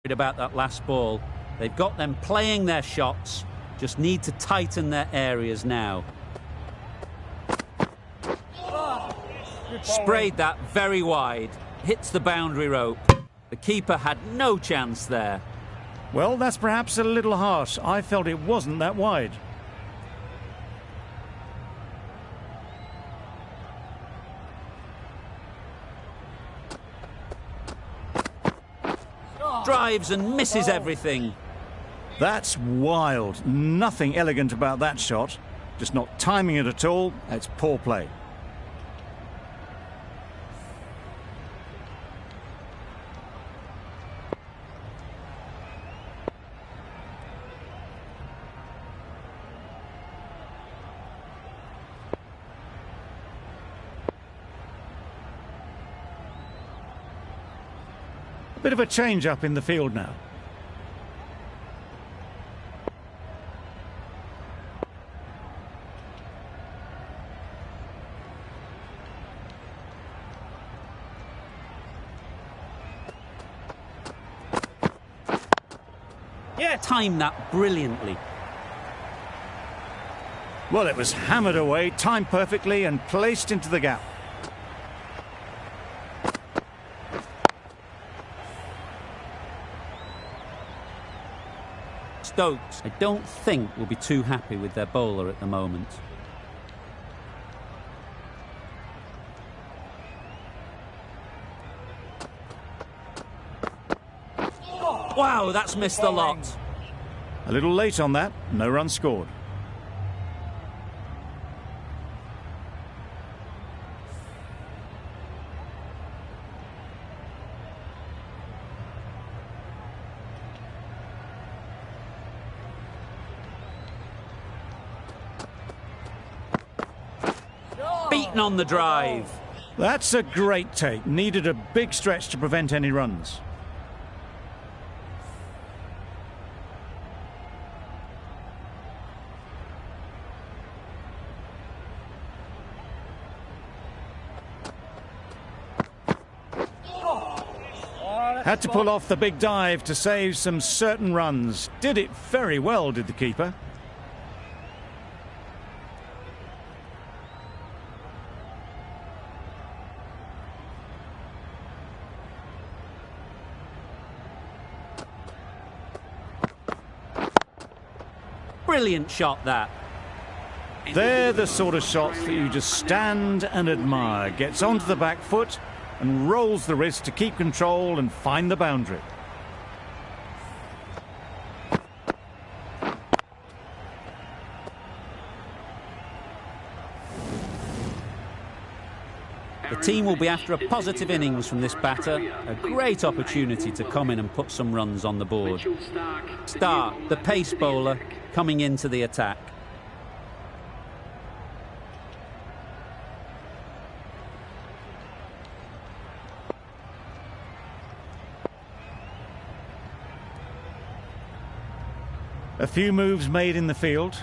About that last ball. They've got them playing their shots, just need to tighten their areas now. Sprayed that very wide, hits the boundary rope. The keeper had no chance there. Well, that's perhaps a little harsh. I felt it wasn't that wide. Drives and misses everything. That's wild. Nothing elegant about that shot. Just not timing it at all. It's poor play. Bit of a change-up in the field now. Yeah, timed that brilliantly. Well, it was hammered away, timed perfectly and placed into the gap. Stokes, I don't think, will be too happy with their bowler at the moment. Wow, that's missed a lot. A little late on that, no run scored. Beaten on the drive. That's a great take. Needed a big stretch to prevent any runs. Had to pull off the big dive to save some certain runs. Did it very well, did the keeper. Brilliant shot, that. They're the sort of shots that you just stand and admire. Gets onto the back foot and rolls the wrist to keep control and find the boundary. The team will be after a positive innings from this batter. A great opportunity to come in and put some runs on the board. Stark, the pace bowler, coming into the attack. A few moves made in the field.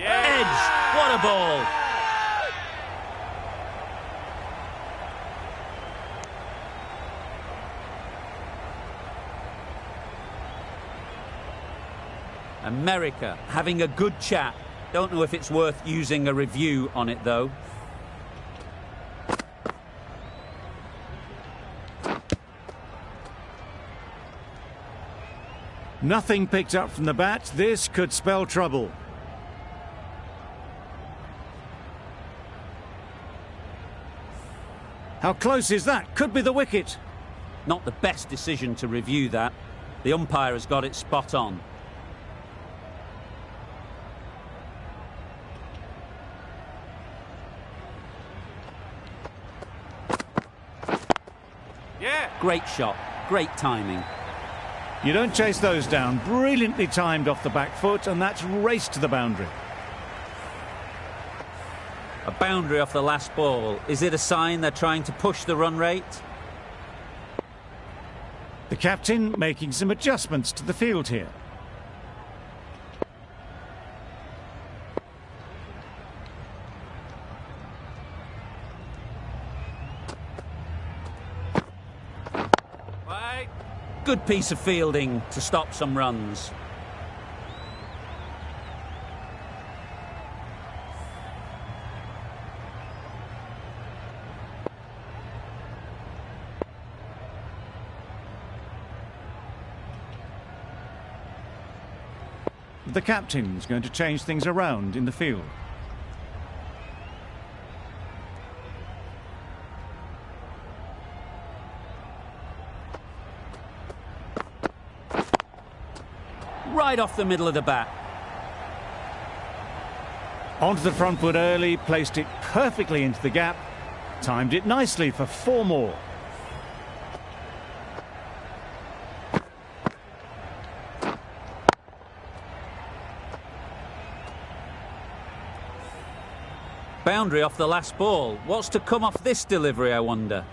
Edge, what a ball! America having a good chat. Don't know if it's worth using a review on it, though. Nothing picked up from the bat. This could spell trouble. How close is that? Could be the wicket. Not the best decision to review that. The umpire has got it spot on. Yeah. Great shot, great timing. You don't chase those down. Brilliantly timed off the back foot, and that's raced to the boundary. A boundary off the last ball. Is it a sign they're trying to push the run rate? The captain making some adjustments to the field here. Good piece of fielding to stop some runs. The captain's going to change things around in the field. Right off the middle of the bat. Onto the front foot early, placed it perfectly into the gap, timed it nicely for 4 more. Boundary off the last ball. What's to come off this delivery, I wonder?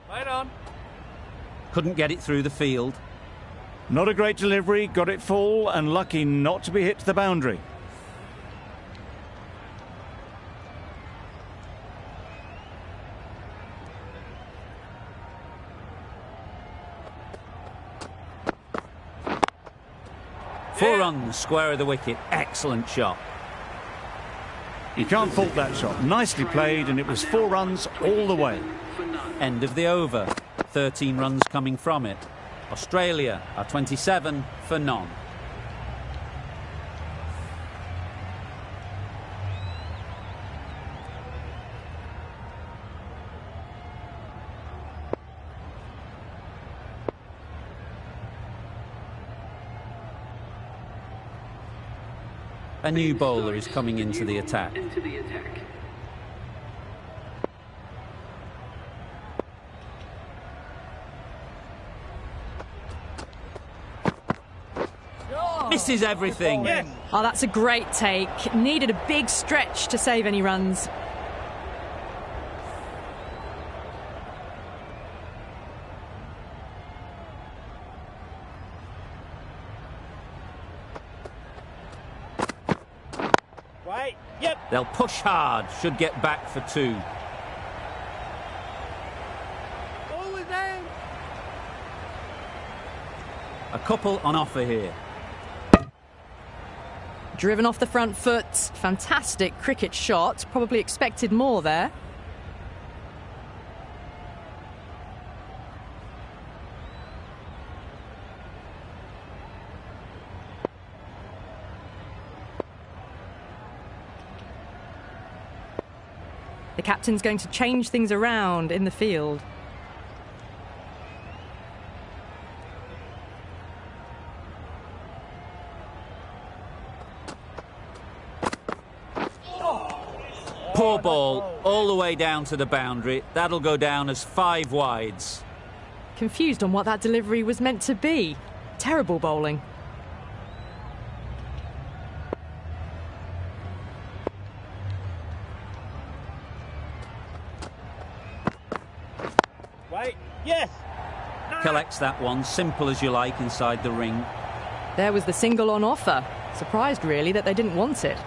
Right on. Couldn't get it through the field. Not a great delivery, got it full and lucky not to be hit to the boundary. Four runs, square of the wicket. Excellent shot. You can't fault that shot. Nicely played, and it was 4 runs all the way. End of the over. 13 runs coming from it. Australia are 27 for none. A new bowler is coming into the attack. Misses everything. Oh, that's a great take. Needed a big stretch to save any runs. Right, yep. They'll push hard, should get back for 2. Always aim. A couple on offer here. Driven off the front foot. Fantastic cricket shot. Probably expected more there. The captain's going to change things around in the field. Poor ball, all the way down to the boundary. That'll go down as 5 wides. Confused on what that delivery was meant to be. Terrible bowling. Right, yes. Collects that one, simple as you like, inside the ring. There was the single on offer. Surprised, really, that they didn't want it.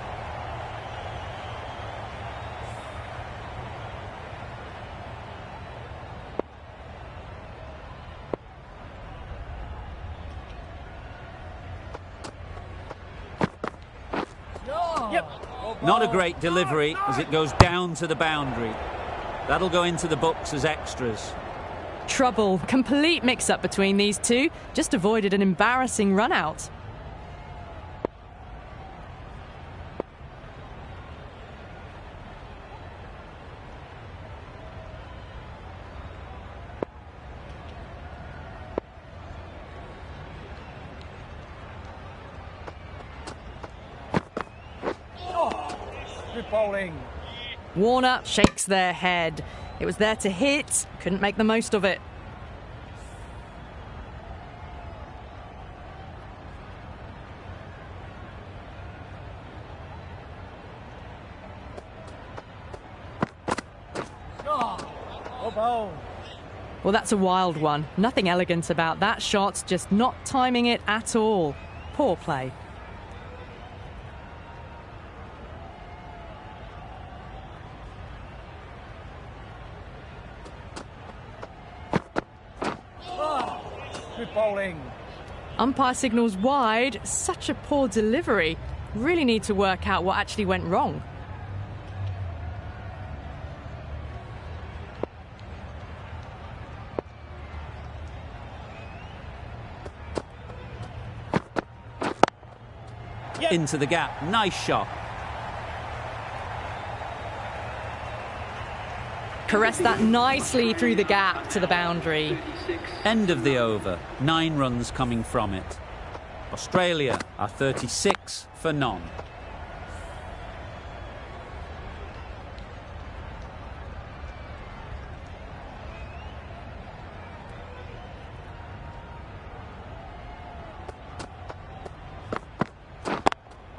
Not a great delivery as it goes down to the boundary. That'll go into the books as extras. Trouble. Complete mix-up between these two. Just avoided an embarrassing run-out. Good bowling. Warner shakes their head. It was there to hit, couldn't make the most of it. Oh, ball. Well, that's a wild one. Nothing elegant about that shot, just not timing it at all. Poor play. Good bowling. Umpire signals wide. Such a poor delivery. Really need to work out what actually went wrong. Yep. Into the gap. Nice shot. Caressed that nicely through the gap to the boundary. End of the over. 9 runs coming from it. Australia are 36 for none.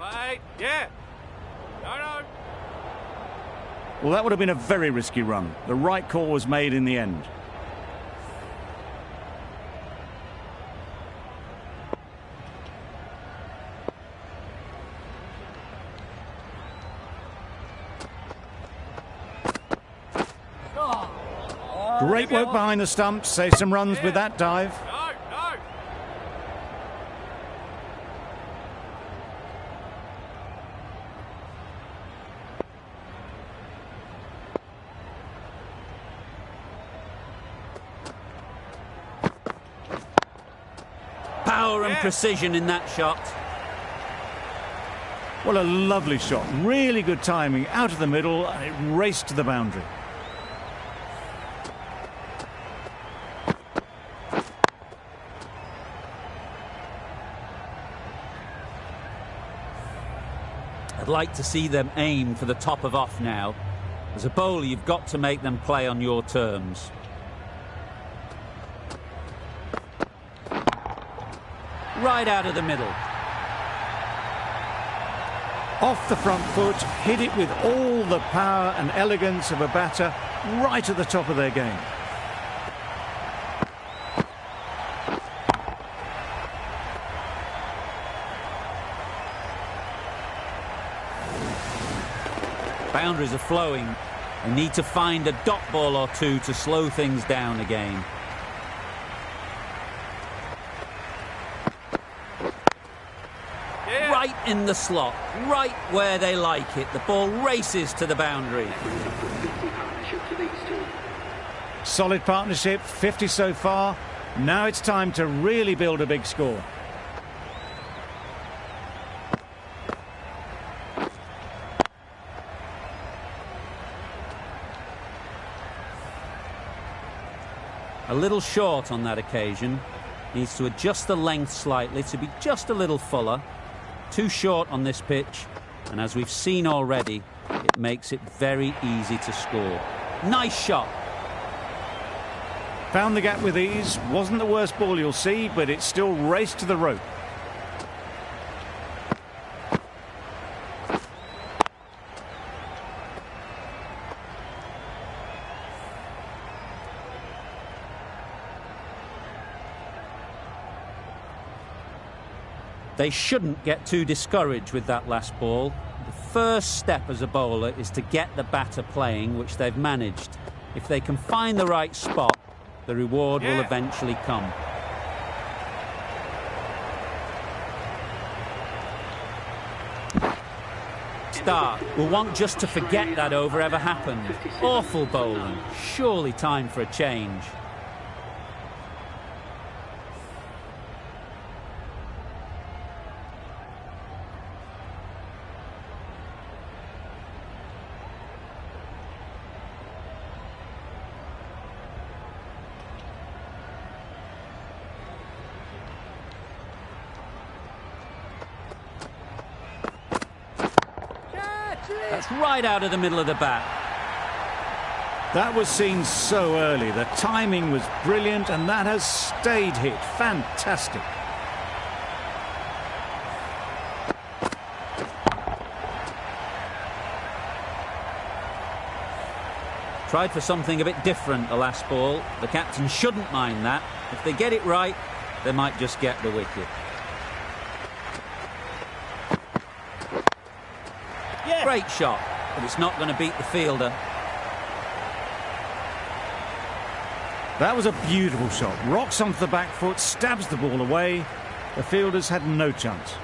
Wait. Yeah. No. Well, that would have been a very risky run. The right call was made in the end. Great work behind the stumps. Save some runs with that dive. No. Power and precision in that shot. Well, a lovely shot. Really good timing. Out of the middle, and it raced to the boundary. I'd like to see them aim for the top of off now. As a bowler, you've got to make them play on your terms. Right out of the middle. Off the front foot, hit it with all the power and elegance of a batter, right at the top of their game. Boundaries are flowing. They need to find a dot ball or two to slow things down again. Right in the slot, right where they like it. The ball races to the boundary. Solid partnership, 50 so far. Now it's time to really build a big score. A little short on that occasion. Needs to adjust the length slightly to be just a little fuller. Too short on this pitch, and as we've seen already, it makes it very easy to score. Nice shot. Found the gap with ease. Wasn't the worst ball you'll see, but it still raced to the rope. They shouldn't get too discouraged with that last ball. The first step as a bowler is to get the batter playing, which they've managed. If they can find the right spot, the reward will eventually come. Stark will want just to forget that over ever happened. Awful bowling. Surely time for a change. That's right out of the middle of the bat. That was seen so early. The timing was brilliant, and that has stayed hit. Fantastic. Tried for something a bit different the last ball. The captain shouldn't mind that. If they get it right, they might just get the wicket. Yeah. Great shot, but it's not going to beat the fielder. That was a beautiful shot. Rocks onto the back foot, stabs the ball away. The fielders had no chance.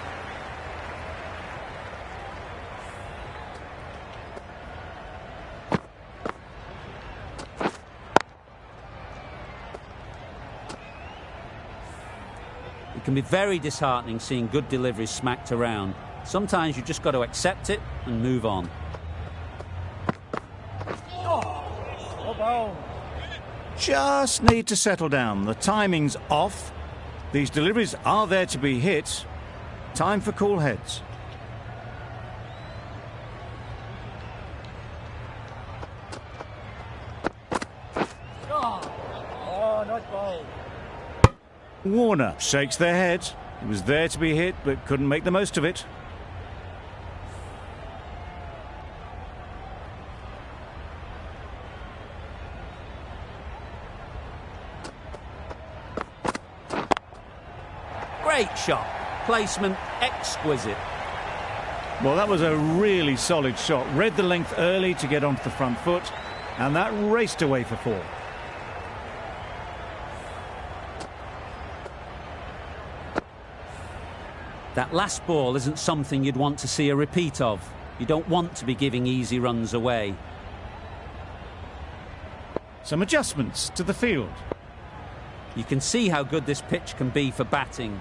It can be very disheartening seeing good deliveries smacked around. Sometimes you just got to accept it and move on. Oh, ball. Just need to settle down. The timing's off. These deliveries are there to be hit. Time for cool heads. Oh, nice ball. Warner shakes their head. It was there to be hit, but couldn't make the most of it. Great shot. Placement exquisite. Well, that was a really solid shot. Read the length early to get onto the front foot, and that raced away for 4. That last ball isn't something you'd want to see a repeat of. You don't want to be giving easy runs away. Some adjustments to the field. You can see how good this pitch can be for batting.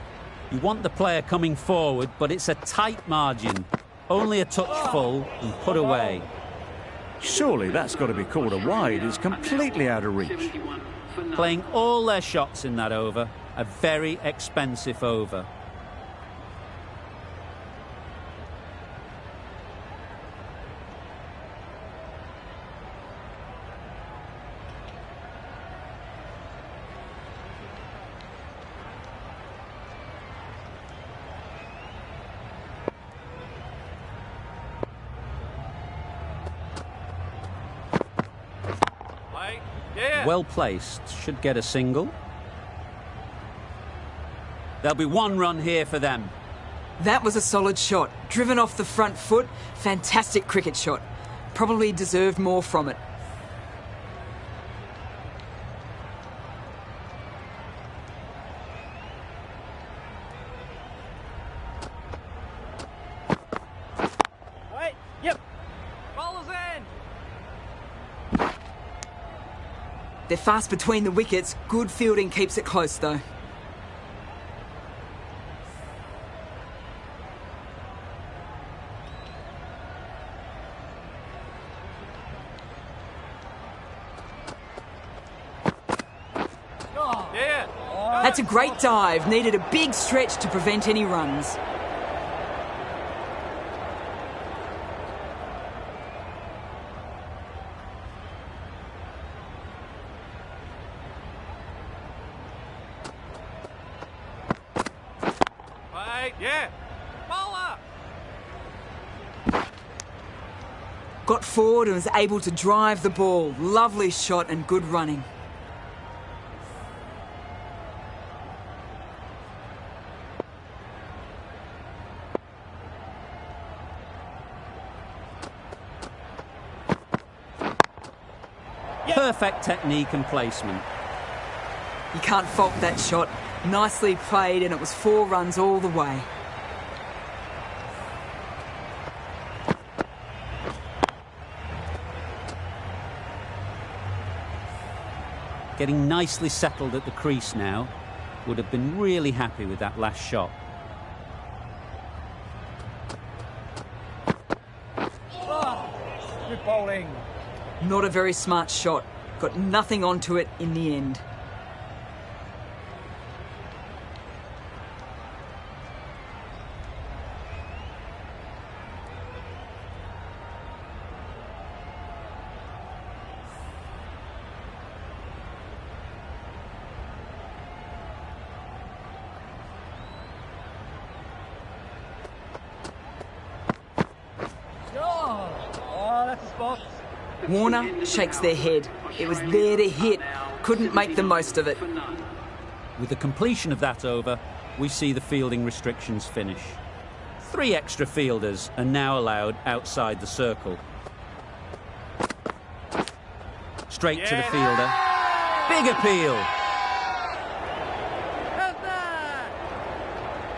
You want the player coming forward, but it's a tight margin. Only a touch full and put away. Surely that's got to be called a wide. It's completely out of reach. Playing all their shots in that over. A very expensive over. Yeah. Well placed. Should get a single. There'll be 1 run here for them. That was a solid shot. Driven off the front foot. Fantastic cricket shot. Probably deserved more from it. Wait. Yep. Bowler's in. They're fast between the wickets. Good fielding keeps it close, though. Yeah. That's a great dive. Needed a big stretch to prevent any runs. Wait. Yeah. Bowler. Got forward and was able to drive the ball. Lovely shot and good running. Perfect technique and placement. You can't fault that shot. Nicely played, and it was 4 runs all the way. Getting nicely settled at the crease now. Would have been really happy with that last shot. Good bowling. Not a very smart shot. Got nothing onto it in the end. Oh, that's a spot. Warner shakes their head. It was there to hit. Couldn't make the most of it. With the completion of that over, we see the fielding restrictions finish. 3 extra fielders are now allowed outside the circle. Straight to the fielder. Big appeal.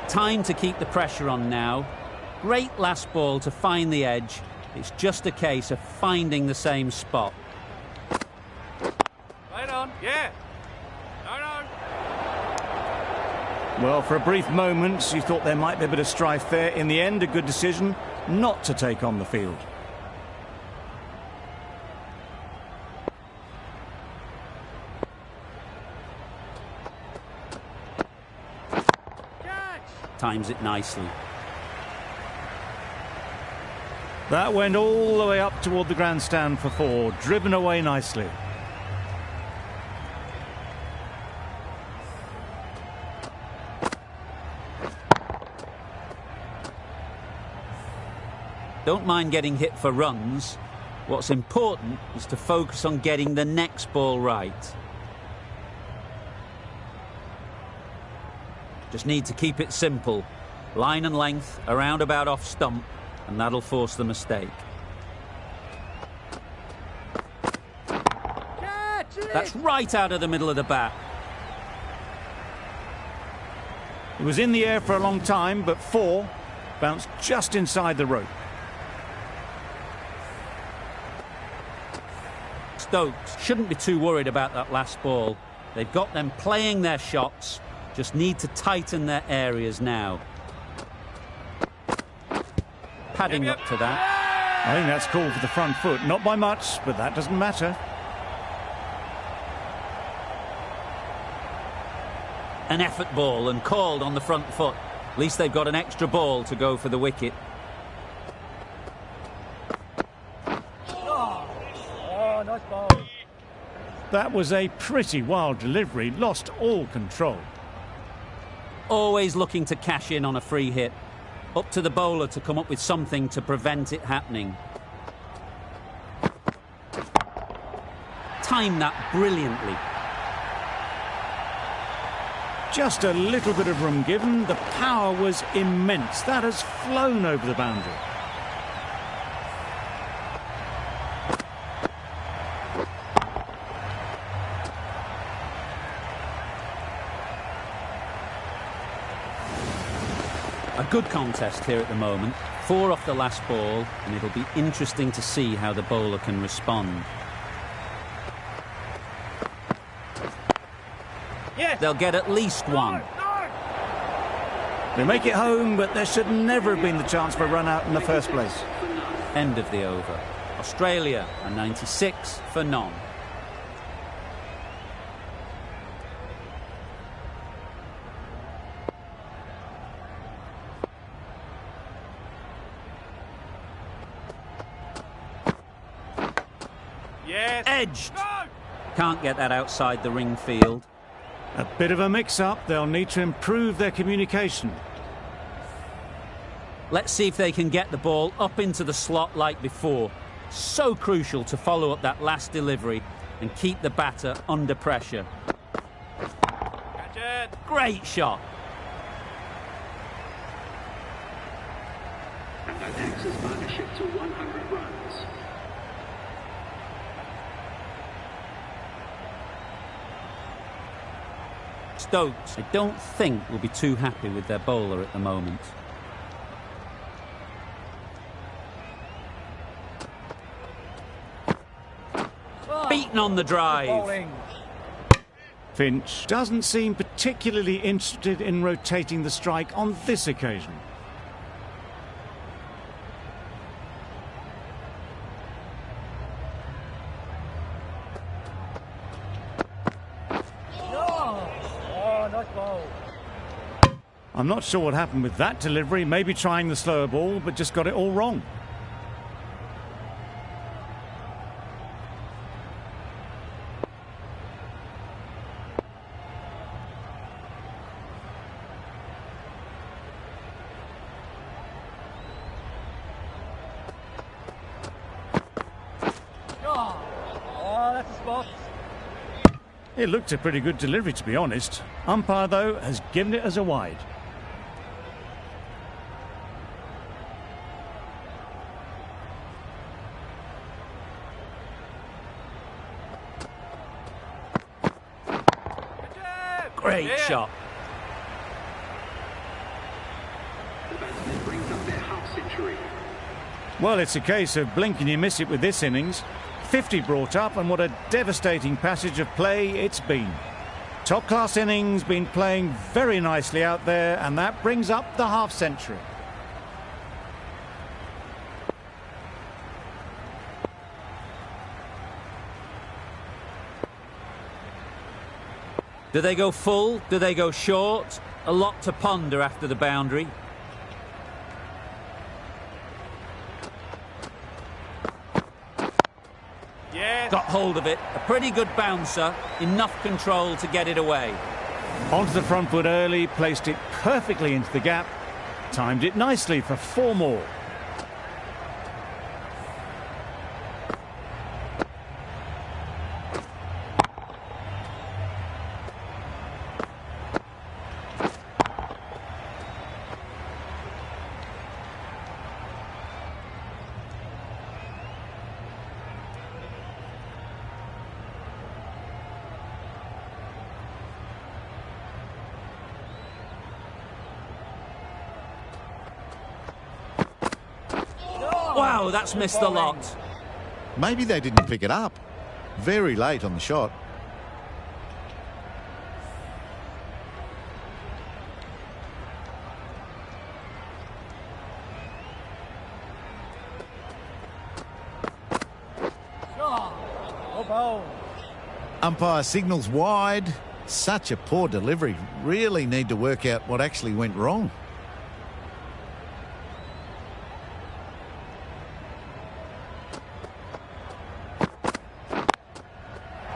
Time to keep the pressure on now. Great last ball to find the edge. It's just a case of finding the same spot. Right on, yeah. Right on. Well, for a brief moment, you thought there might be a bit of strife there. In the end, a good decision not to take on the field. Times it nicely. That went all the way up toward the grandstand for 4, driven away nicely. Don't mind getting hit for runs. What's important is to focus on getting the next ball right. Just need to keep it simple. Line and length, around about off stump, and that'll force the mistake. That's right out of the middle of the bat. It was in the air for a long time, but 4 bounced just inside the rope. Stokes shouldn't be too worried about that last ball. They've got them playing their shots. Just need to tighten their areas now. Padding up to that. I think that's called for the front foot. Not by much, but that doesn't matter. An effort ball and called on the front foot. At least they've got an extra ball to go for the wicket. Oh, nice ball. That was a pretty wild delivery. Lost all control. Always looking to cash in on a free hit. Up to the bowler to come up with something to prevent it happening. Timed that brilliantly. Just a little bit of room given. The power was immense. That has flown over the boundary. A good contest here at the moment. 4 off the last ball, and it'll be interesting to see how the bowler can respond. Yes. They'll get at least 1. They make it home, but there should never have been the chance for a run out in the first place. End of the over. Australia, a 96 for none. Yes. Edged. Go. Can't get that outside the ring field. A bit of a mix-up. They'll need to improve their communication. Let's see if they can get the ball up into the slot like before. So crucial to follow up that last delivery and keep the batter under pressure. Catch it. Great shot. And that takes his partnership to 100 runs. Stokes, I don't think, will be too happy with their bowler at the moment. Beaten on the drive. Bowling. Finch doesn't seem particularly interested in rotating the strike on this occasion. Oh, nice ball. I'm not sure what happened with that delivery. Maybe trying the slower ball, but just got it all wrong. That's the spot. It looked a pretty good delivery, to be honest. Umpire, though, has given it as a wide. Great Yeah. shot. The batsman brings up their half century. Well, it's a case of blink and you miss it with this innings. 50 brought up, and what a devastating passage of play it's been. Top-class innings, been playing very nicely out there, and that brings up the half-century. Do they go full? Do they go short? A lot to ponder after the boundary. Yes. Got hold of it. A pretty good bouncer. Enough control to get it away. Onto the front foot early, placed it perfectly into the gap. Timed it nicely for 4 more. Wow, that's missed the lot. Maybe they didn't pick it up. Very late on the shot. No bowl. Umpire signals wide. Such a poor delivery. Really need to work out what actually went wrong.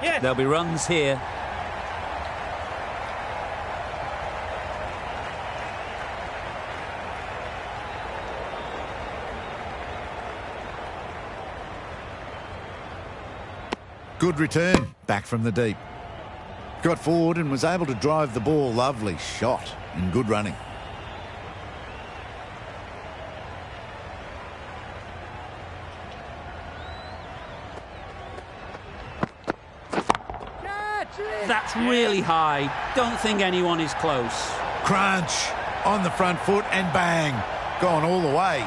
Yes. There'll be runs here. Good return, back from the deep. Got forward and was able to drive the ball. Lovely shot and good running. That's really high. Don't think anyone is close. Crunch on the front foot and bang. Gone all the way.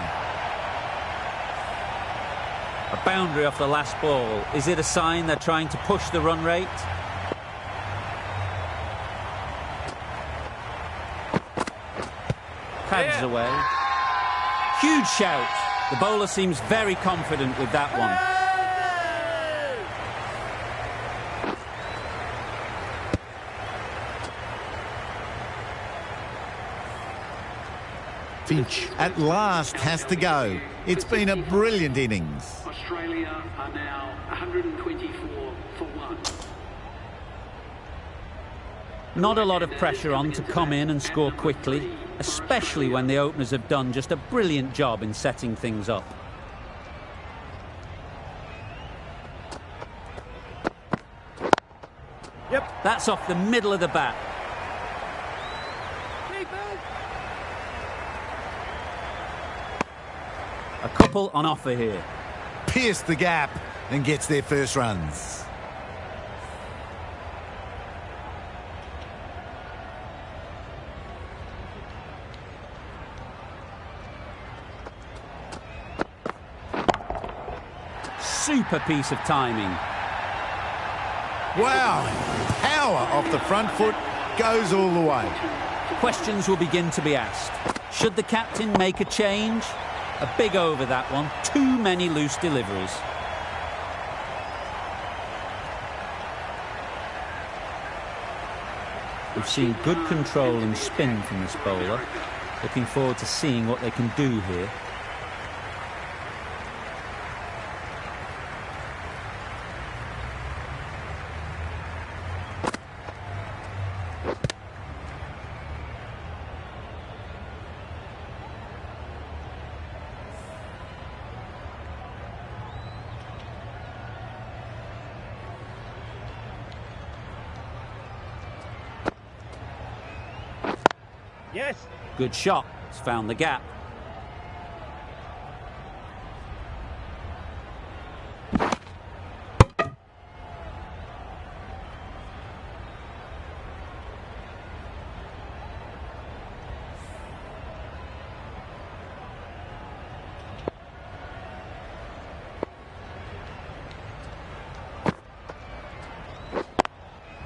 A boundary off the last ball. Is it a sign they're trying to push the run rate? Pads away. Huge shout. The bowler seems very confident with that one. Finch at last has to go. It's been a brilliant innings. Australia are now 124 for 1. Not a lot of pressure on to come in and score quickly, especially when the openers have done just a brilliant job in setting things up. Yep. That's off the middle of the bat. A couple on offer here. Pierced the gap and gets their first runs. Super piece of timing. Wow, power off the front foot, goes all the way. Questions will begin to be asked. Should the captain make a change? A big over that one. Too many loose deliveries. We've seen good control and spin from this bowler. Looking forward to seeing what they can do here. Yes. Good shot. It's found the gap.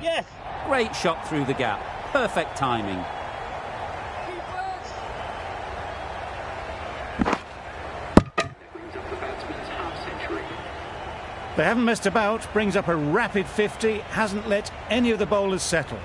Yes. Great shot through the gap. Perfect timing. Brings up the batsman's half century. They haven't messed about, brings up a rapid 50, hasn't let any of the bowlers settle.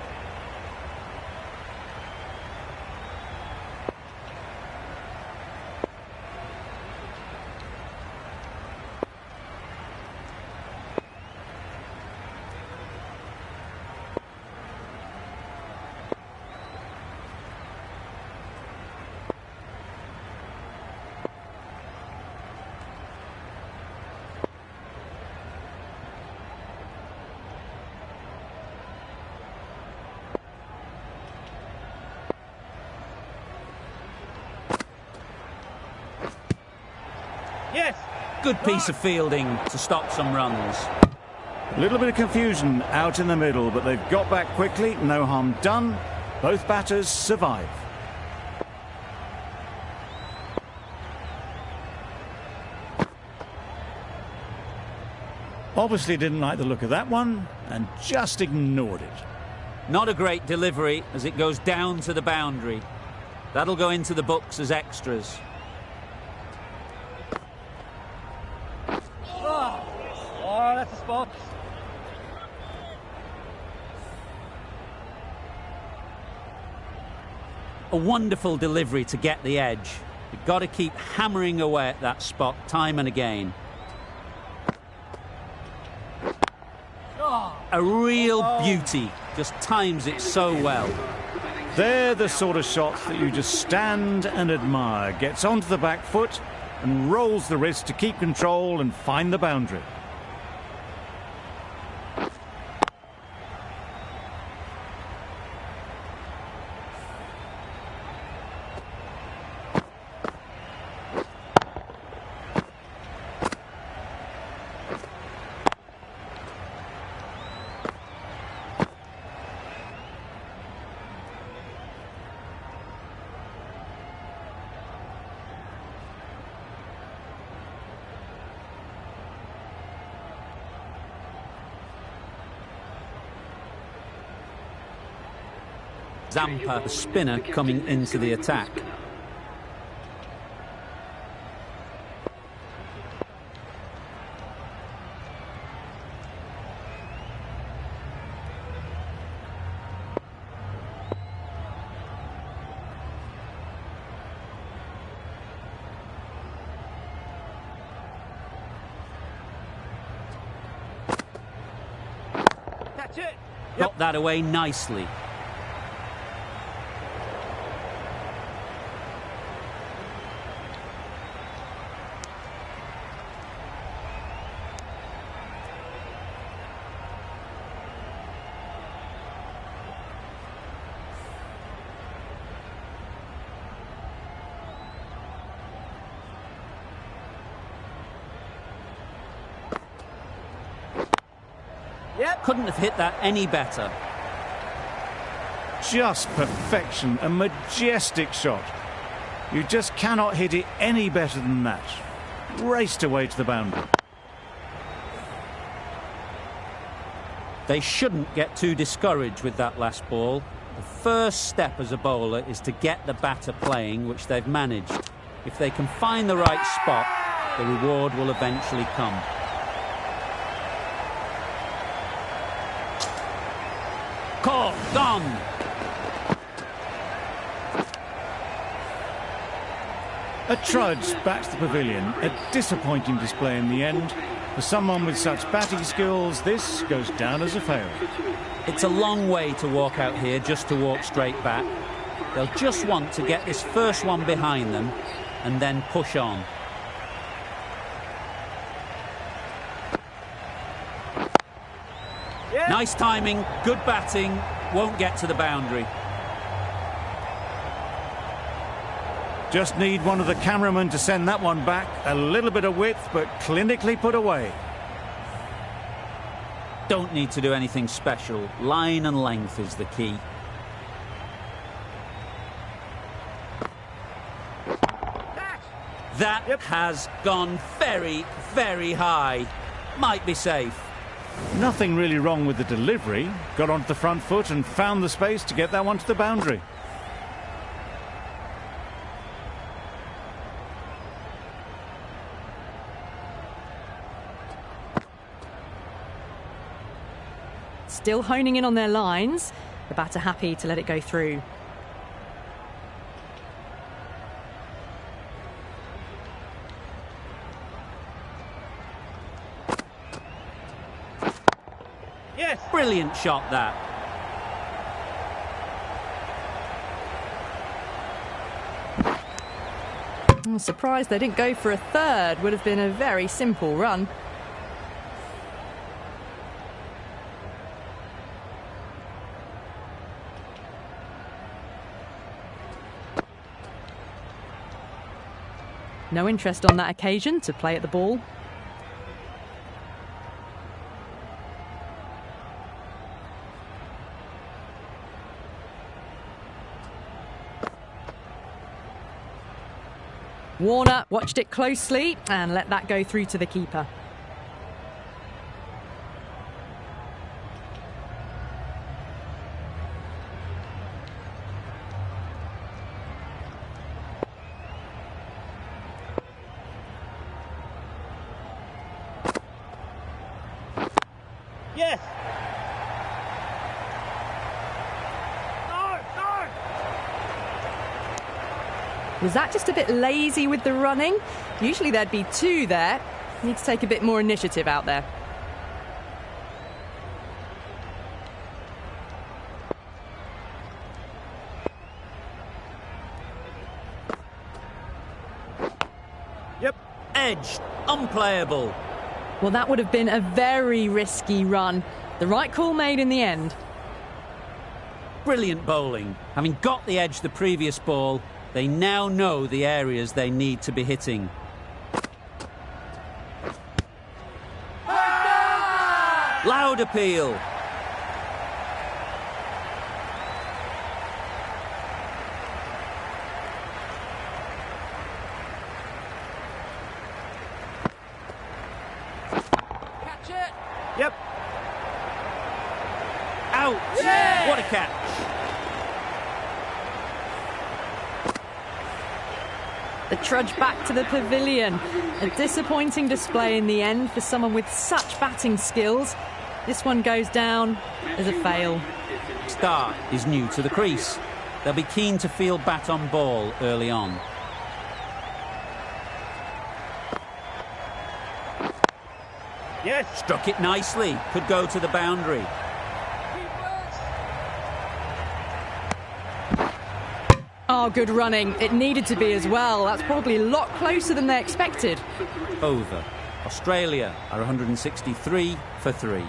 Yes. Good piece of fielding to stop some runs. A little bit of confusion out in the middle, but they've got back quickly, no harm done. Both batters survive. Obviously didn't like the look of that one and just ignored it. Not a great delivery as it goes down to the boundary. That'll go into the books as extras. Oh, that's a spot. A wonderful delivery to get the edge. You've got to keep hammering away at that spot time and again. A real beauty. Just times it so well. They're the sort of shots that you just stand and admire. Gets onto the back foot and rolls the wrist to keep control and find the boundary. Zampa, the spinner, coming into the attack. Catch it. Got that away nicely. Yep. Couldn't have hit that any better. Just perfection, a majestic shot. You just cannot hit it any better than that. Raced away to the boundary. They shouldn't get too discouraged with that last ball. The first step as a bowler is to get the batter playing, which they've managed. If they can find the right spot, the reward will eventually come. Caught, gone. A trudge back to the pavilion. A disappointing display in the end. For someone with such batting skills, this goes down as a fail. It's a long way to walk out here just to walk straight back. They'll just want to get this first one behind them and then push on. Yeah. Nice timing, good batting, won't get to the boundary. Just need one of the cameramen to send that one back. A little bit of width, but clinically put away. Don't need to do anything special. Line and length is the key. That has gone very, very high. Might be safe. Nothing really wrong with the delivery. Got onto the front foot and found the space to get that one to the boundary. Still honing in on their lines. The batter happy to let it go through. Yes. Brilliant shot, that. I'm surprised they didn't go for a third. Would have been a very simple run. No interest on that occasion to play at the ball. Warner watched it closely and let that go through to the keeper. Yes. No, no. Was that just a bit lazy with the running? Usually there'd be two there. Need to take a bit more initiative out there. Yep. Edged. Unplayable. Well, that would have been a very risky run. The right call made in the end. Brilliant bowling. Having got the edge the previous ball, they now know the areas they need to be hitting. Loud appeal. Catch it! Yep. Out. Yeah! What a catch. The trudge back to the pavilion. A disappointing display in the end for someone with such batting skills. This one goes down as a fail. Starr is new to the crease. They'll be keen to field bat on ball early on. Yes. Struck it nicely. Could go to the boundary. Oh, good running. It needed to be as well. That's probably a lot closer than they expected. Over. Australia are 163 for 3.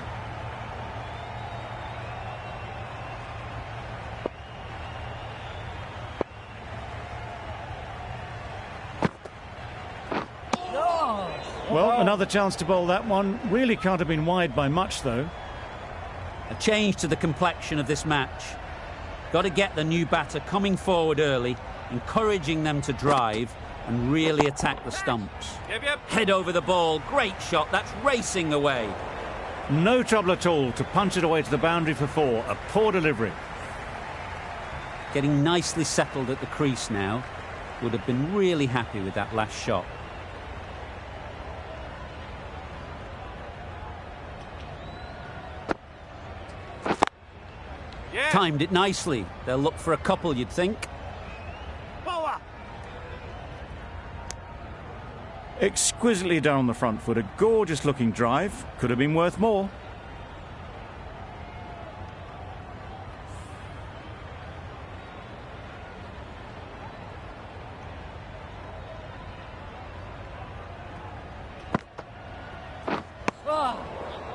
Well, another chance to bowl that one. Really can't have been wide by much, though. A change to the complexion of this match. Got to get the new batter coming forward early, encouraging them to drive and really attack the stumps. Yep. Head over the ball. Great shot. That's racing away. No trouble at all to punch it away to the boundary for 4. A poor delivery. Getting nicely settled at the crease now. Would have been really happy with that last shot. Yeah. Timed it nicely. They'll look for a couple, you'd think. Bowler. Exquisitely done on the front foot. A gorgeous looking drive. Could have been worth more.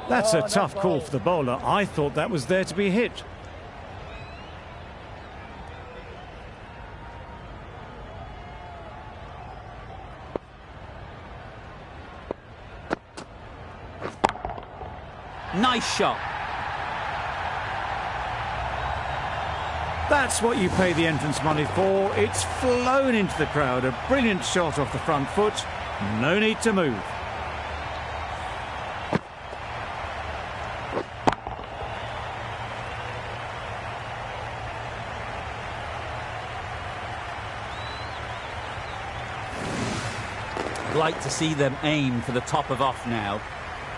That's a tough call for the bowler. I thought that was there to be hit. Nice shot. That's what you pay the entrance money for. It's flown into the crowd. A brilliant shot off the front foot. No need to move. I'd like to see them aim for the top of off now.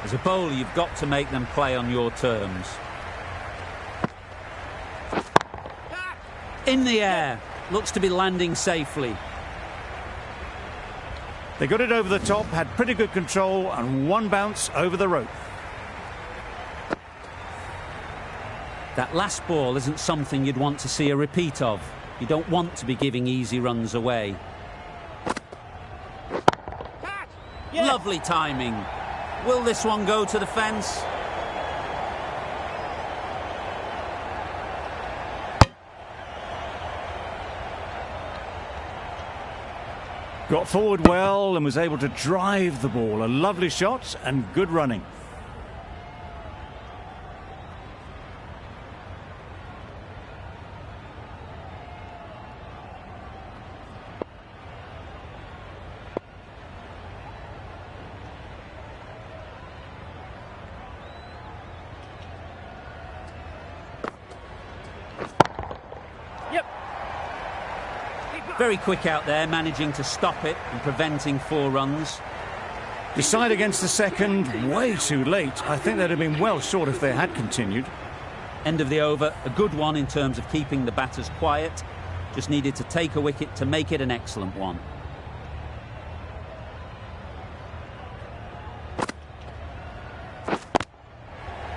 As a bowler, you've got to make them play on your terms. In the air. Looks to be landing safely. They got it over the top, had pretty good control, and one bounce over the rope. That last ball isn't something you'd want to see a repeat of. You don't want to be giving easy runs away. Yes. Lovely timing. Will this one go to the fence? Got forward well and was able to drive the ball. A lovely shot and good running. Yep. Very quick out there, managing to stop it and preventing 4 runs. Decide against the second, way too late. I think they'd have been well short if they had continued. End of the over, a good one in terms of keeping the batters quiet. Just needed to take a wicket to make it an excellent one.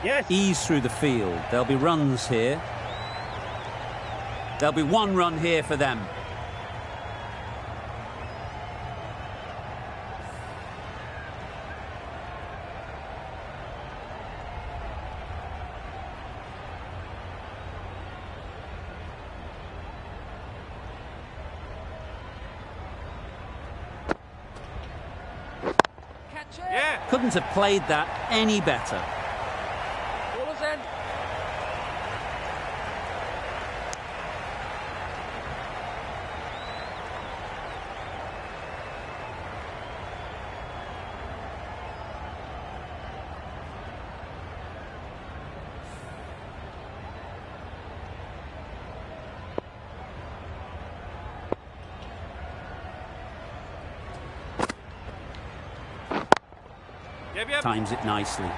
Yes. Ease through the field. There'll be runs here. There'll be 1 run here for them. Yeah. Couldn't have played that any better. Ballers end. Yep. Times it nicely.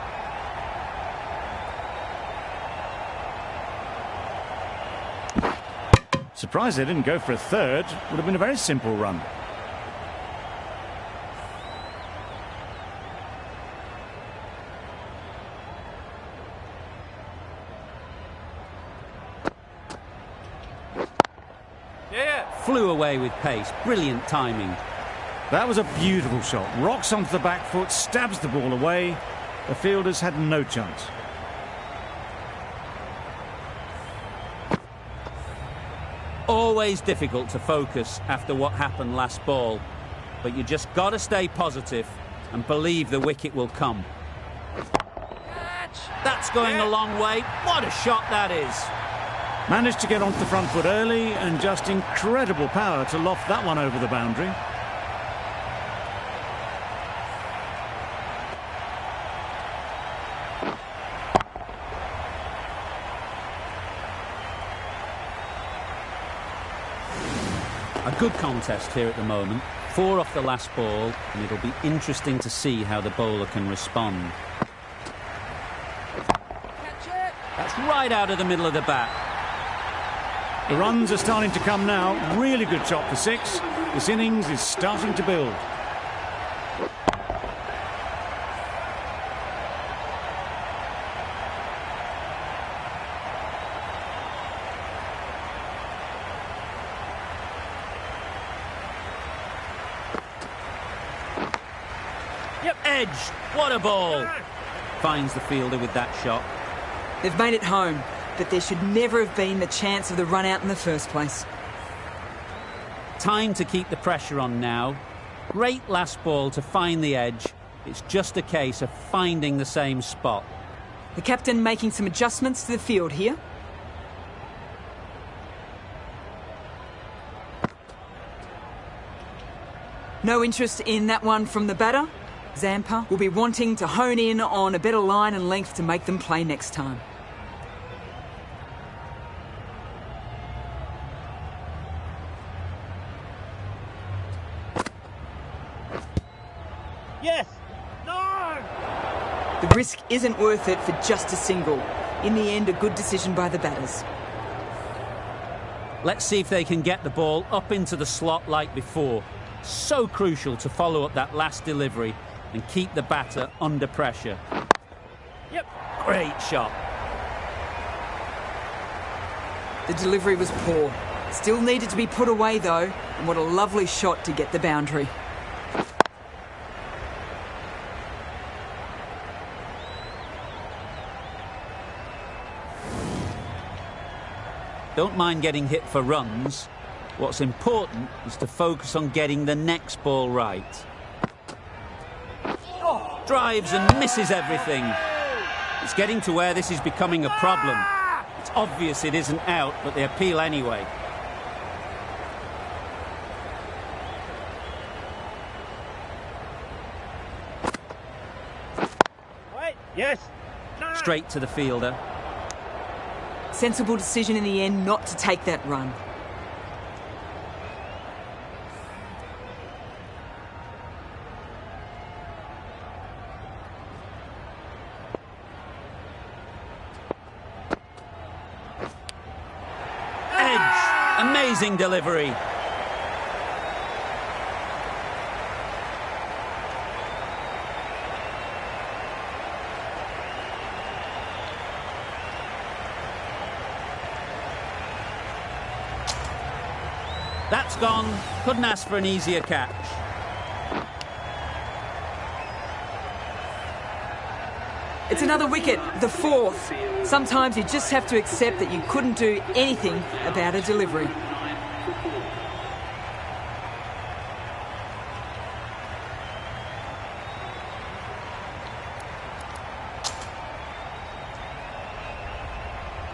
Surprised they didn't go for a third. Would have been a very simple run. Yeah. Flew away with pace. Brilliant timing. That was a beautiful shot. Rocks onto the back foot, stabs the ball away. The fielders had no chance. Always difficult to focus after what happened last ball. But you just got to stay positive and believe the wicket will come. That's going a long way. What a shot that is. Managed to get onto the front foot early and just incredible power to loft that one over the boundary. A good contest here at the moment. 4 off the last ball, and it'll be interesting to see how the bowler can respond. That's right out of the middle of the bat. The runs are starting to come now. Really good shot for 6. This innings is starting to build. Edge. What a ball. Finds the fielder with that shot. They've made it home, but there should never have been the chance of the run out in the first place. Time to keep the pressure on now. Great last ball to find the edge. It's just a case of finding the same spot. The captain making some adjustments to the field here. No interest in that one from the batter. Zampa will be wanting to hone in on a better line and length to make them play next time. Yes! No! The risk isn't worth it for just a single. In the end, a good decision by the batters. Let's see if they can get the ball up into the slot like before. So crucial to follow up that last delivery and keep the batter under pressure. Yep. Great shot. The delivery was poor. Still needed to be put away though, and what a lovely shot to get the boundary. Don't mind getting hit for runs. What's important is to focus on getting the next ball right. Drives and misses everything. It's getting to where this is becoming a problem. It's obvious it isn't out, but they appeal anyway. Wait, yes! No! Straight to the fielder. Sensible decision in the end not to take that run. Amazing delivery. That's gone. Couldn't ask for an easier catch. It's another wicket, the fourth. Sometimes you just have to accept that you couldn't do anything about a delivery.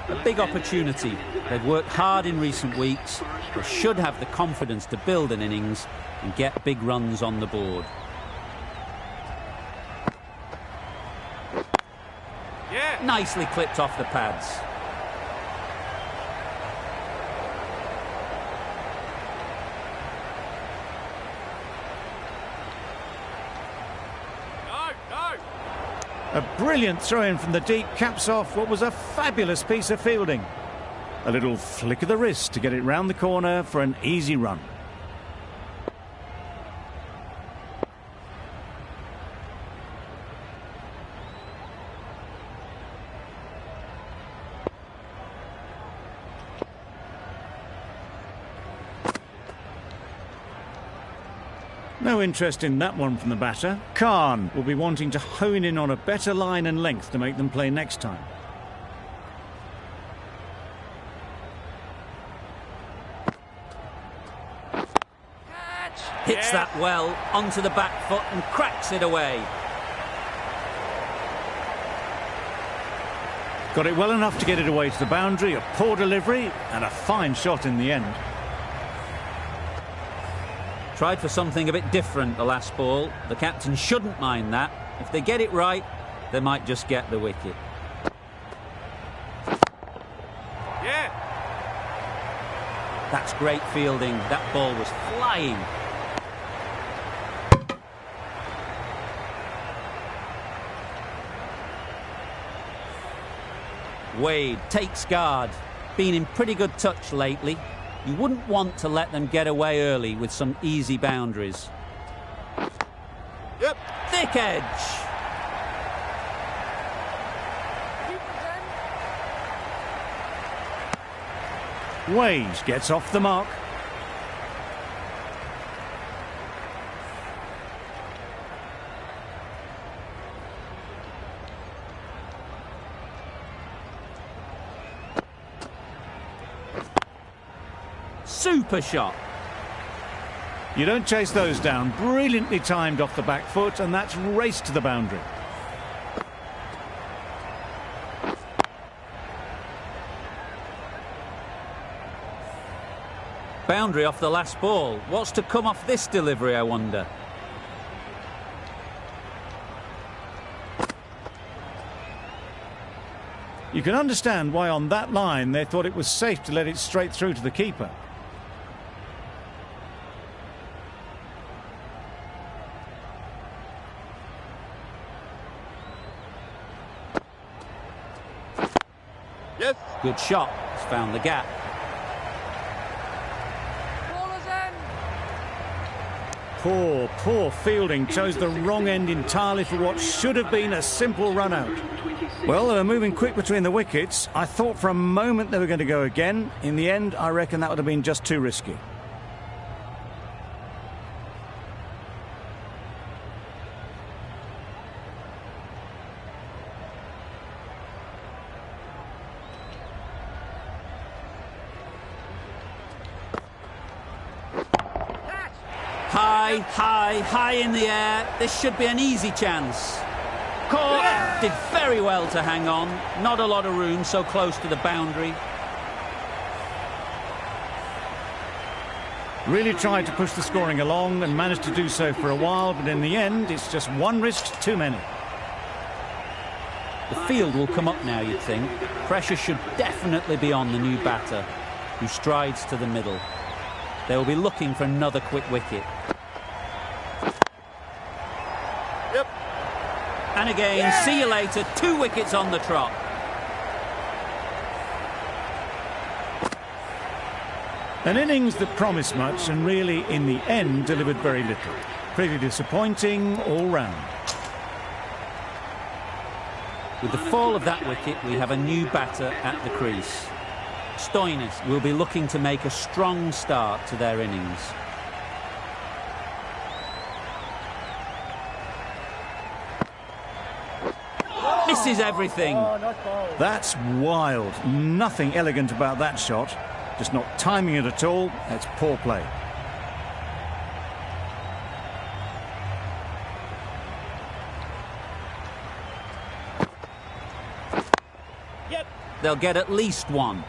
A big opportunity. They've worked hard in recent weeks. They should have the confidence to build an innings and get big runs on the board. Yeah! Nicely clipped off the pads. A brilliant throw-in from the deep caps off what was a fabulous piece of fielding. A little flick of the wrist to get it round the corner for an easy run. No interest in that one from the batter. Khan will be wanting to hone in on a better line and length to make them play next time. Hits that well onto the back foot and cracks it away. Got it well enough to get it away to the boundary. A poor delivery and a fine shot in the end. Tried for something a bit different the last ball. The captain shouldn't mind that. If they get it right, they might just get the wicket. Yeah! That's great fielding. That ball was flying. Wade takes guard. Been in pretty good touch lately. You wouldn't want to let them get away early with some easy boundaries. Yep! Thick edge. Wade gets off the mark. Super shot. You don't chase those down. Brilliantly timed off the back foot, and that's raced to the boundary. Boundary off the last ball. What's to come off this delivery, I wonder? You can understand why on that line they thought it was safe to let it straight through to the keeper. Yes. Good shot. He's found the gap. Poor fielding. Chose the wrong end entirely for what should have been a simple run out. Well, they were moving quick between the wickets. I thought for a moment they were going to go again. In the end, I reckon that would have been just too risky. High in the air. This should be an easy chance. Caught. Did very well to hang on. Not a lot of room so close to the boundary. Really tried to push the scoring along and managed to do so for a while, but in the end, it's just one risk too many. The field will come up now, you'd think. Pressure should definitely be on the new batter, who strides to the middle. They will be looking for another quick wicket. Yep. And again, see you later. 2 wickets on the trot. An innings that promised much and really, in the end, delivered very little. Pretty disappointing all round. With the fall of that wicket, we have a new batter at the crease. Stoinis will be looking to make a strong start to their innings. Misses everything. That's wild. Nothing elegant about that shot. Just not timing it at all. That's poor play. Yep. They'll get at least 1.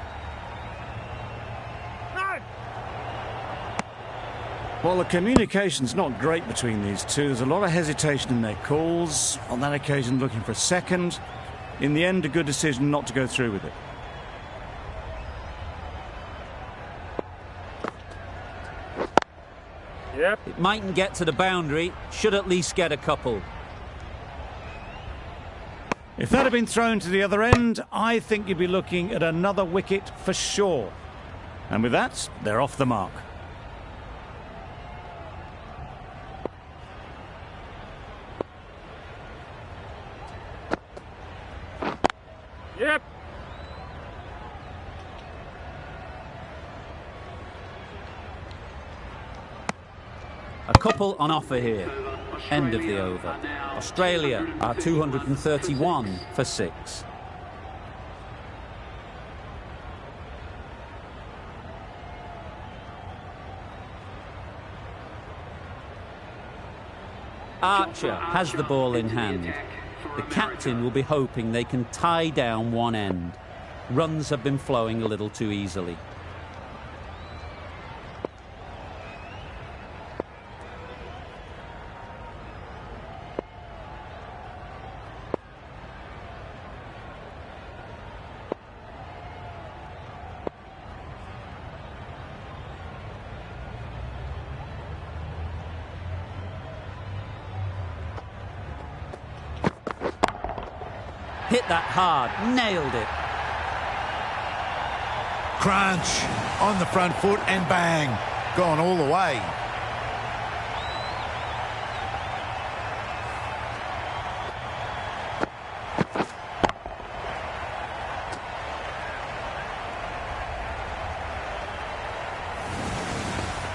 Well, the communication's not great between these two. There's a lot of hesitation in their calls. On that occasion, looking for a second. In the end, a good decision not to go through with it. Yep. It mightn't get to the boundary. Should at least get a couple. If that had been thrown to the other end, I think you'd be looking at another wicket for sure. And with that, they're off the mark. Yep. A couple on offer here. End of the over. Australia are 231 for 6. Archer has the ball in hand. The captain will be hoping they can tie down one end. Runs have been flowing a little too easily. Hit that hard, nailed it. Crunch on the front foot and bang, gone all the way.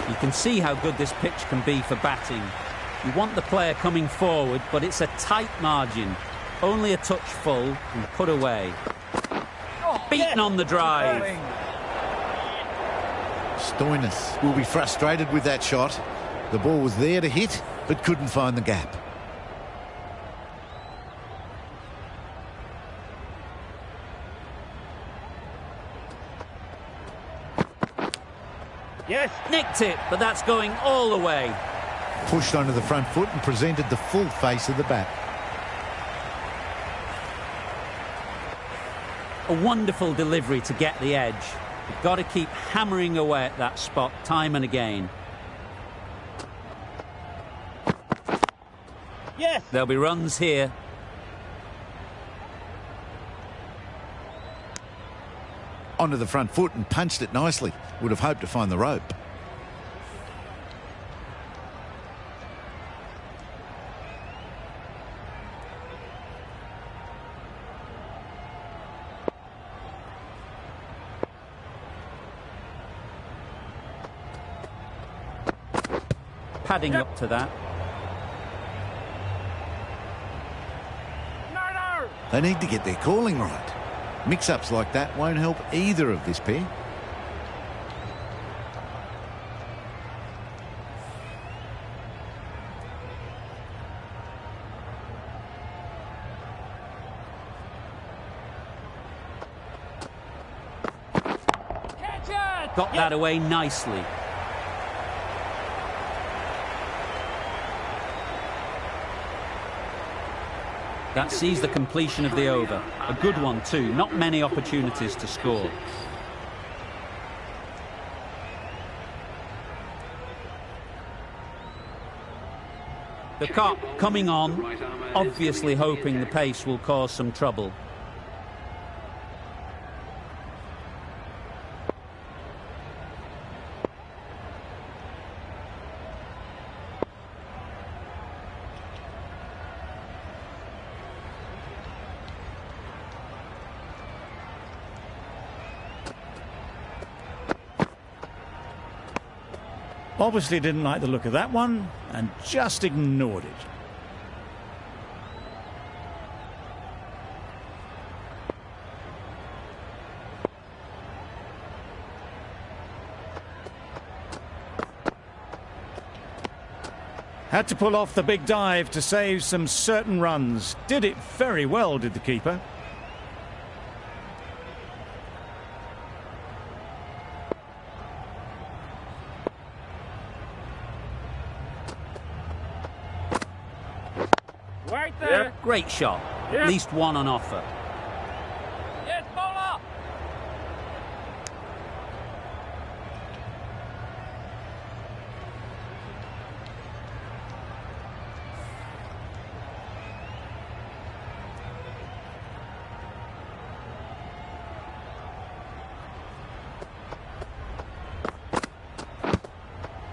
You can see how good this pitch can be for batting. You want the player coming forward, but it's a tight margin. Only a touch full and put away. Beaten on the drive. Stoinis will be frustrated with that shot. The ball was there to hit, but couldn't find the gap. Yes. Nicked it, but that's going all the way. Pushed onto the front foot and presented the full face of the bat. A wonderful delivery to get the edge. You've got to keep hammering away at that spot time and again. Yes. There'll be runs here. Onto the front foot and punched it nicely. Would have hoped to find the rope. Padding up to that. No. They need to get their calling right. Mix-ups like that won't help either of this pair. Catch it. Got that away nicely. That sees the completion of the over. A good one too. Not many opportunities to score. The cop coming on, obviously hoping the pace will cause some trouble. Obviously didn't like the look of that one and just ignored it. Had to pull off the big dive to save some certain runs. Did it very well, did the keeper. Right there. Great shot. Yep. At least one on offer. Yes, bowler.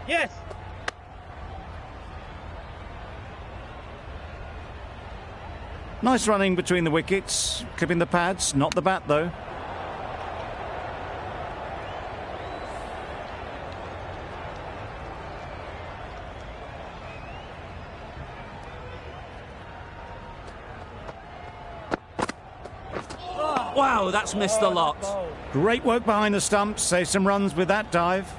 Yes. Nice running between the wickets, clipping the pads, not the bat though. Wow, that's missed the lot. Great work behind the stumps, save some runs with that dive.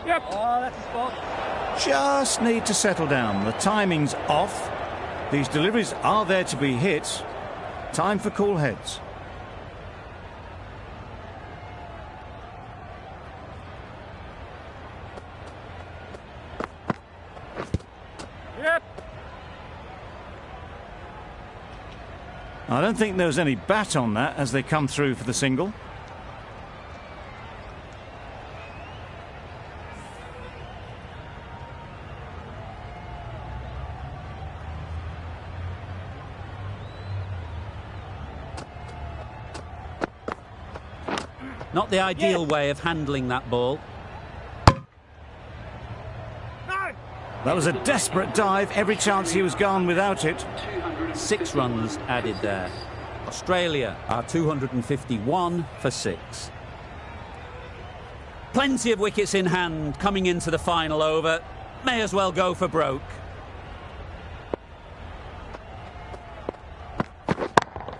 Yep. Oh, that's a spot. Just need to settle down. The timing's off. These deliveries are there to be hit. Time for cool heads. Yep. I don't think there was any bat on that as they come through for the single. Not the ideal way of handling that ball. No. That was a desperate dive. Every chance he was gone without it. 6 runs added there. Australia are 251 for 6. Plenty of wickets in hand coming into the final over. May as well go for broke.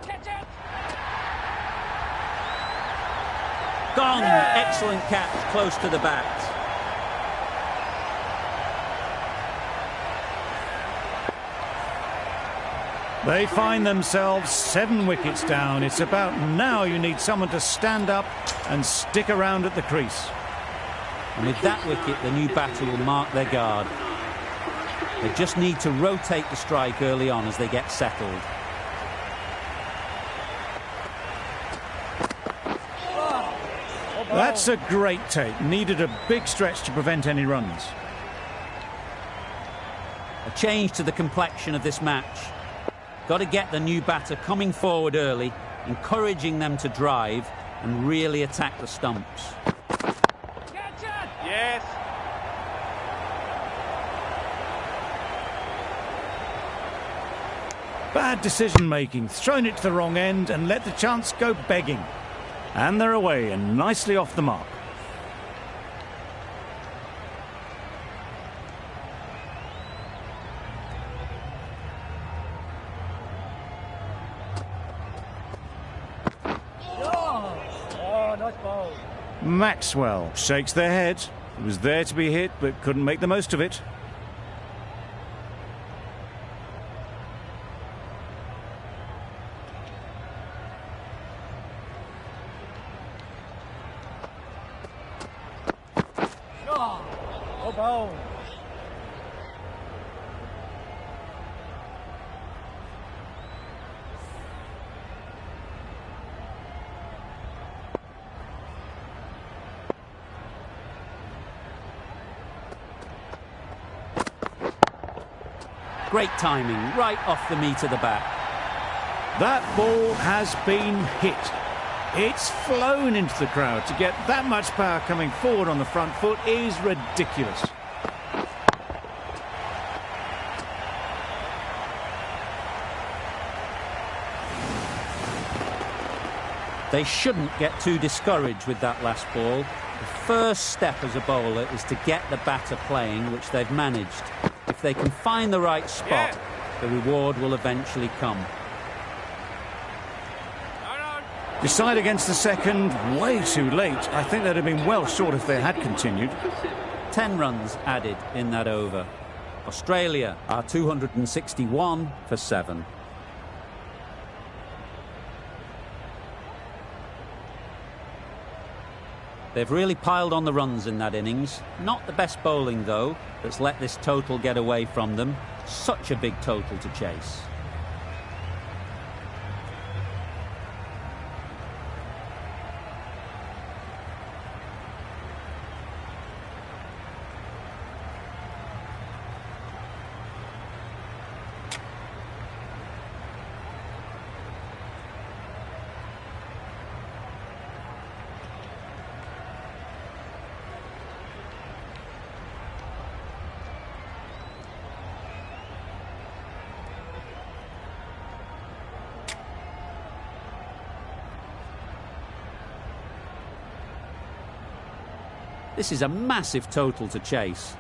Catch it. Gone. Excellent catch close to the bat. They find themselves 7 wickets down. It's about now you need someone to stand up and stick around at the crease. And with that wicket, the new batter will mark their guard. They just need to rotate the strike early on as they get settled. That's a great take. Needed a big stretch to prevent any runs. A change to the complexion of this match. Got to get the new batter coming forward early, encouraging them to drive and really attack the stumps. Catch it! Yes. Bad decision-making, thrown it to the wrong end and let the chance go begging. And they're away and nicely off the mark. Oh, nice ball. Maxwell shakes their head. It was there to be hit, but couldn't make the most of it. Oh, ball. Great timing, right off the meat of the bat. That ball has been hit. It's flown into the crowd. To get that much power coming forward on the front foot is ridiculous. They shouldn't get too discouraged with that last ball. The first step as a bowler is to get the batter playing, which they've managed. If they can find the right spot, the reward will eventually come. Decide against the second, way too late. I think they'd have been well short if they had continued. 10 runs added in that over. Australia are 261 for 7. They've really piled on the runs in that innings. Not the best bowling, though, that's let this total get away from them. Such a big total to chase. This is a massive total to chase.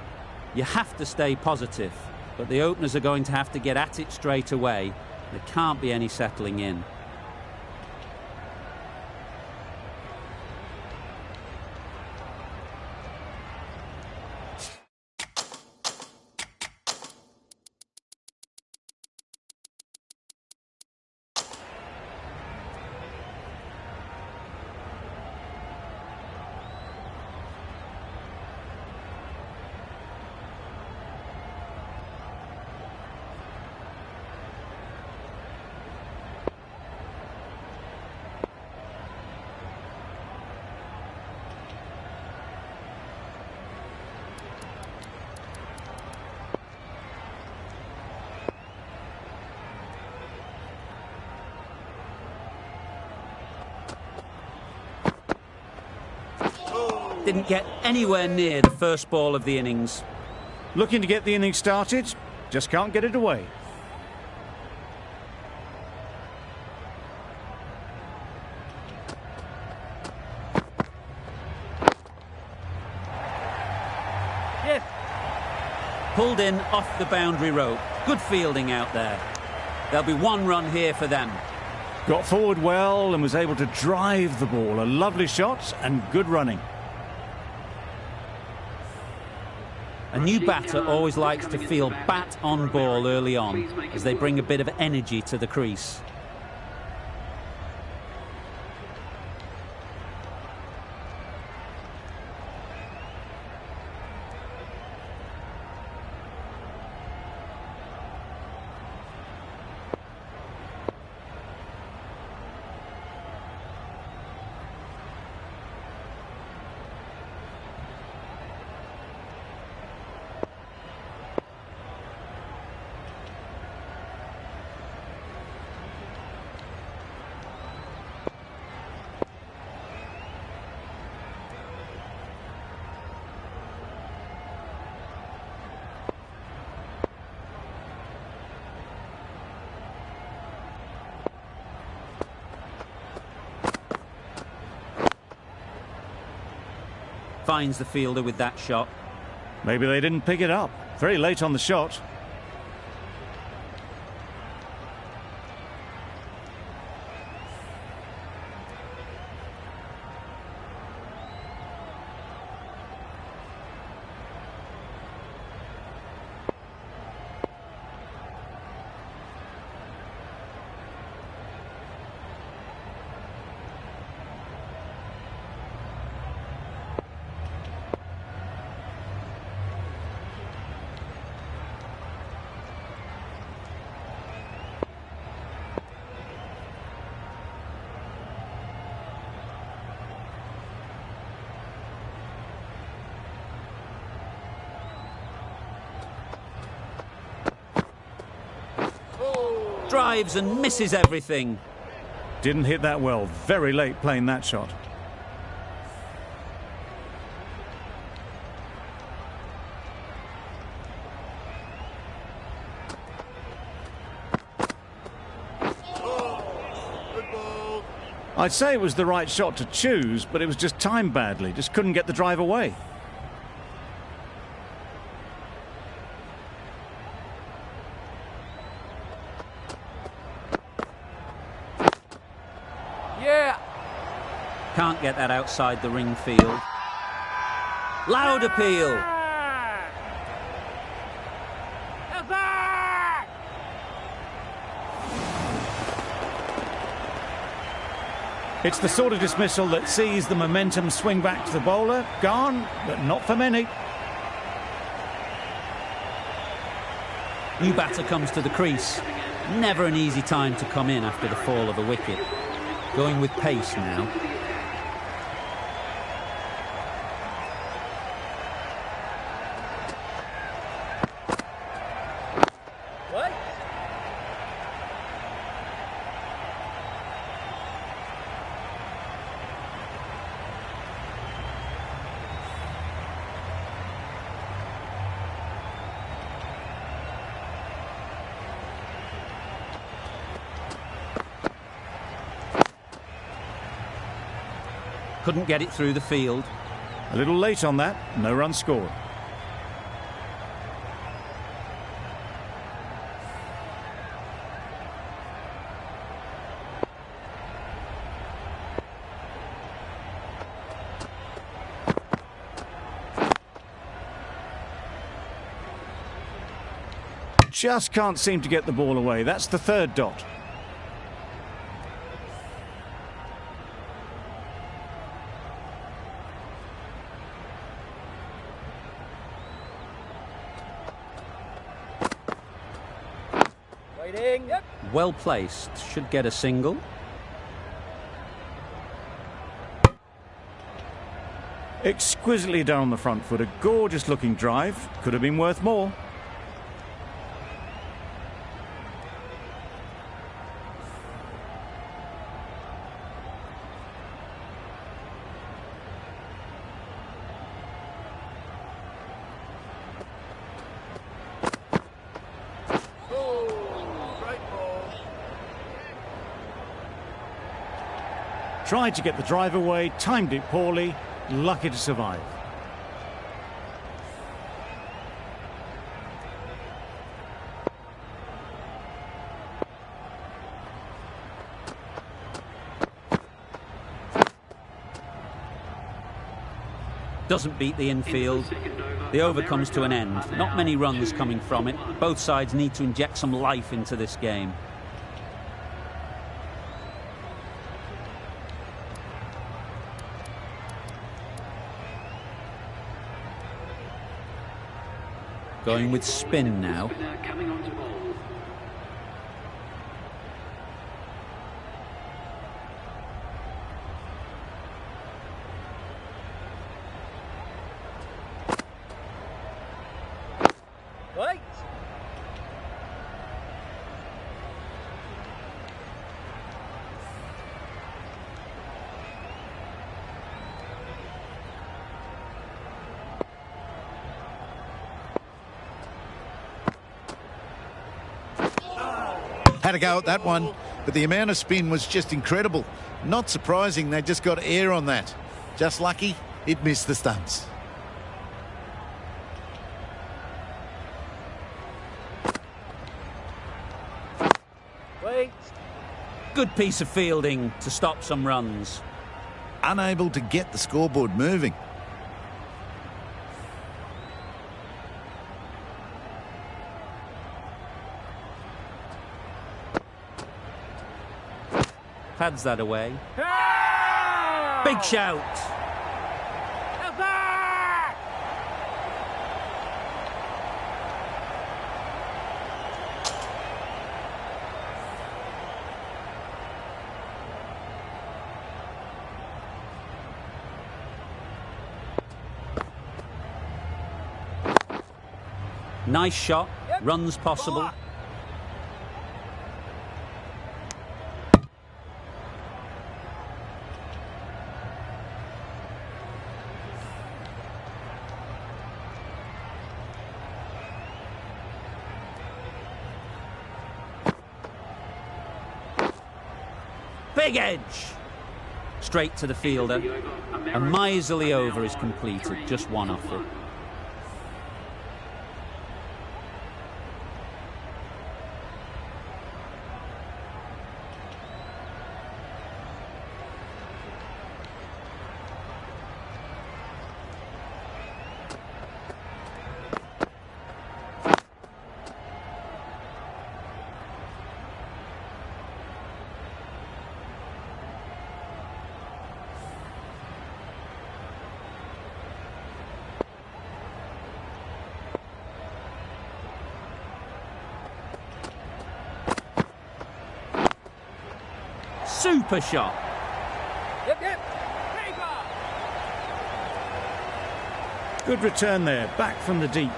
You have to stay positive, but the openers are going to have to get at it straight away. There can't be any settling in. Didn't get anywhere near the first ball of the innings. Looking to get the innings started, just can't get it away. Yes. Pulled in off the boundary rope. Good fielding out there. There'll be 1 run here for them. Got forward well and was able to drive the ball. A lovely shot and good running. A A new batter always likes to feel bat on ball early on, as they bring a bit of energy to the crease. Finds the fielder with that shot. Maybe they didn't pick it up. Very late on the shot. Drives and misses everything. Didn't hit that well. Very late playing that shot. I'd say it was the right shot to choose, but it was just timed badly. Just couldn't get the drive away. Can't get that outside the ring field. Loud appeal. It's the sort of dismissal that sees the momentum swing back to the bowler. Gone, but not for many. New batter comes to the crease. Never an easy time to come in after the fall of a wicket. Going with pace now. Couldn't get it through the field. A little late on that, no run scored. Just can't seem to get the ball away. That's the third dot. Well placed, should get a single. Exquisitely down the front foot, a gorgeous looking drive. Could have been worth more. Tried to get the drive away, timed it poorly, lucky to survive. Doesn't beat the infield. The over comes to an end. Not many runs coming from it. Both sides need to inject some life into this game. Going with spin now. Coming on to bowl. Wait. Had a go at that one, but the amount of spin was just incredible. Not surprising, they just got air on that. Just lucky it missed the stumps. Wait. Good piece of fielding to stop some runs. Unable to get the scoreboard moving. Pads that away. Big shout. Nice shot. Runs possible. Big edge. Straight to the fielder. A miserly over is completed. Just one off it. Super shot. Yep, yep. Fifa. Good return there, back from the deep.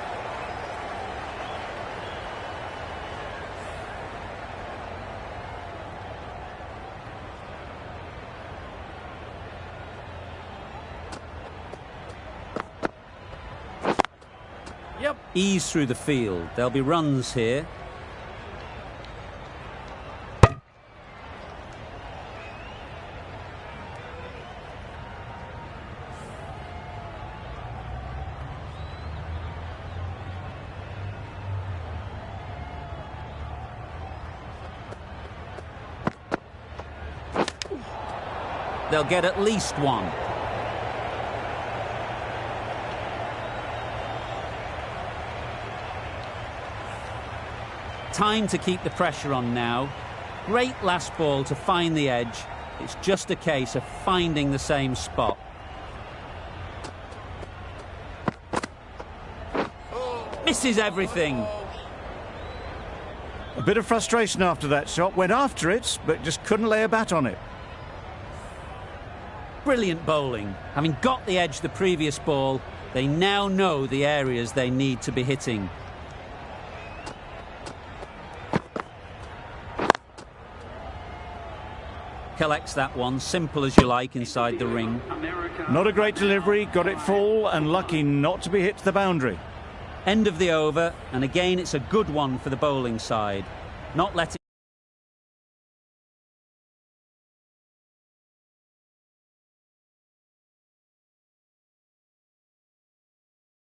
Yep. Ease through the field. There'll be runs here. They'll get at least one. Time to keep the pressure on now. Great last ball to find the edge. It's just a case of finding the same spot. Misses everything. A bit of frustration after that shot. Went after it, but just couldn't lay a bat on it. Brilliant bowling. Having got the edge the previous ball, they now know the areas they need to be hitting. Collects that one, simple as you like, inside the ring. Not a great delivery, got it full and lucky not to be hit to the boundary. End of the over, and again it's a good one for the bowling side. Not letting